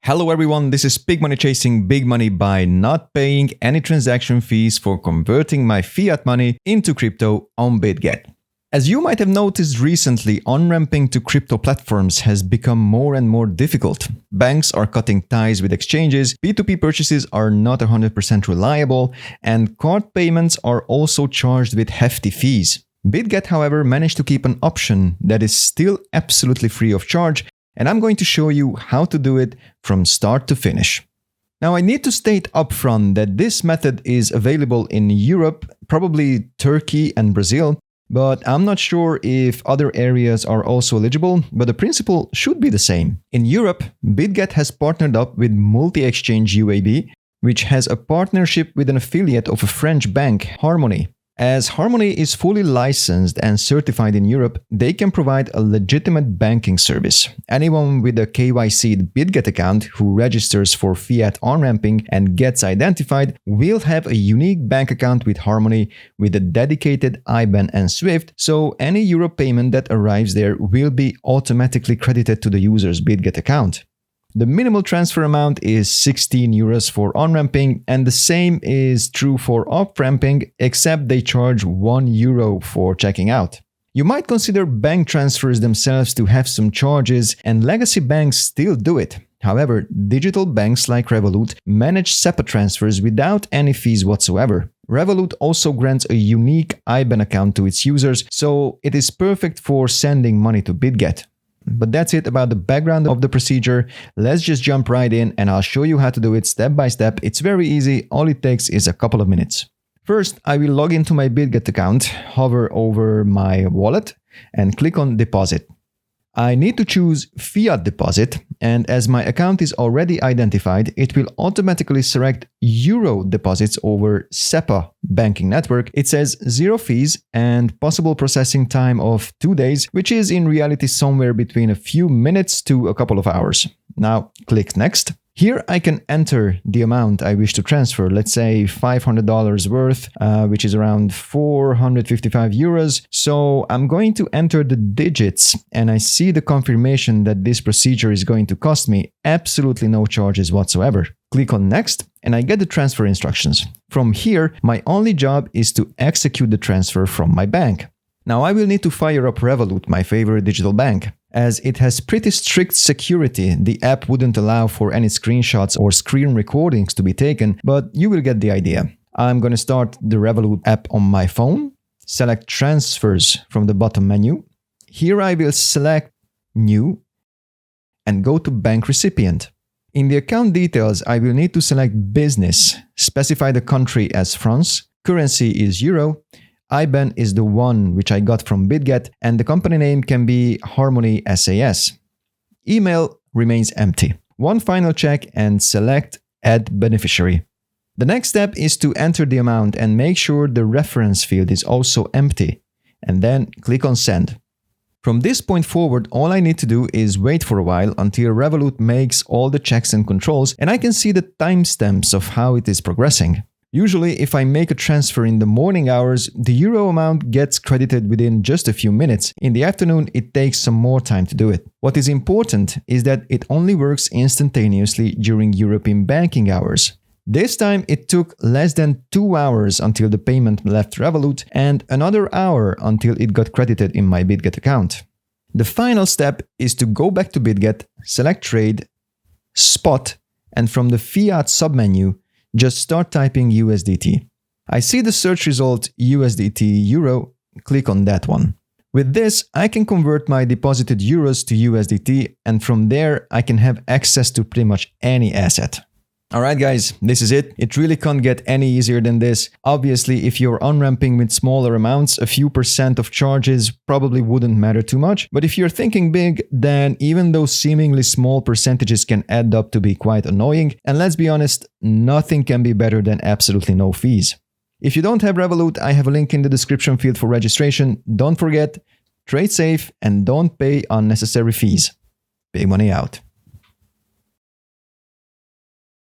Hello everyone, this is Big Money chasing big money by not paying any transaction fees for converting my fiat money into crypto on Bitget. As you might have noticed recently, on-ramping to crypto platforms has become more and more difficult. Banks are cutting ties with exchanges, P2P purchases are not 100% reliable, and card payments are also charged with hefty fees. Bitget, however, managed to keep an option that is still absolutely free of charge, and I'm going to show you how to do it from start to finish. Now, I need to state upfront that this method is available in Europe, probably Turkey and Brazil, but I'm not sure if other areas are also eligible, but the principle should be the same. In Europe, Bitget has partnered up with Multi-Exchange UAB, which has a partnership with an affiliate of a French bank, Harmony. As Harmony is fully licensed and certified in Europe, they can provide a legitimate banking service. Anyone with a KYC'd Bitget account who registers for fiat on-ramping and gets identified will have a unique bank account with Harmony with a dedicated IBAN and SWIFT, so any euro payment that arrives there will be automatically credited to the user's Bitget account. The minimal transfer amount is 16 euros for on-ramping, and the same is true for off-ramping, except they charge 1 euro for checking out. You might consider bank transfers themselves to have some charges, and legacy banks still do it. However, digital banks like Revolut manage SEPA transfers without any fees whatsoever. Revolut also grants a unique IBAN account to its users, so it is perfect for sending money to Bitget. But that's it about the background of the procedure. Let's just jump right in and I'll show you how to do it step by step. It's very easy, all it takes is a couple of minutes. First, I will log into my Bitget account, hover over my wallet and click on deposit. I need to choose fiat deposit, and as my account is already identified, it will automatically select euro deposits over SEPA banking network. It says 0 fees and possible processing time of 2 days, which is in reality somewhere between a few minutes to a couple of hours. Now click next. Here I can enter the amount I wish to transfer, let's say $500 worth, which is around 455 euros. So I'm going to enter the digits and I see the confirmation that this procedure is going to cost me absolutely no charges whatsoever. Click on next and I get the transfer instructions. From here, my only job is to execute the transfer from my bank. Now I will need to fire up Revolut, my favorite digital bank. As it has pretty strict security, the app wouldn't allow for any screenshots or screen recordings to be taken, but you will get the idea. I'm going to start the Revolut app on my phone, select Transfers from the bottom menu. Here I will select New and go to Bank Recipient. In the account details, I will need to select Business, specify the country as France, currency is Euro, IBAN is the one which I got from Bitget, and the company name can be Harmony SAS. Email remains empty. One final check and select Add Beneficiary. The next step is to enter the amount and make sure the reference field is also empty, and then click on Send. From this point forward, all I need to do is wait for a while until Revolut makes all the checks and controls and I can see the timestamps of how it is progressing. Usually, if I make a transfer in the morning hours, the euro amount gets credited within just a few minutes. In the afternoon, it takes some more time to do it. What is important is that it only works instantaneously during European banking hours. This time, it took less than 2 hours until the payment left Revolut and another hour until it got credited in my Bitget account. The final step is to go back to Bitget, select Trade, Spot, and from the Fiat submenu, just start typing USDT. I see the search result USDT Euro, click on that one. With this, I can convert my deposited euros to USDT, and from there I can have access to pretty much any asset. Alright guys, this is it. It really can't get any easier than this. Obviously, if you're on-ramping with smaller amounts, a few % of charges probably wouldn't matter too much. But if you're thinking big, then even those seemingly small percentages can add up to be quite annoying. And let's be honest, nothing can be better than absolutely no fees. If you don't have Revolut, I have a link in the description field for registration. Don't forget, trade safe and don't pay unnecessary fees. Big money out.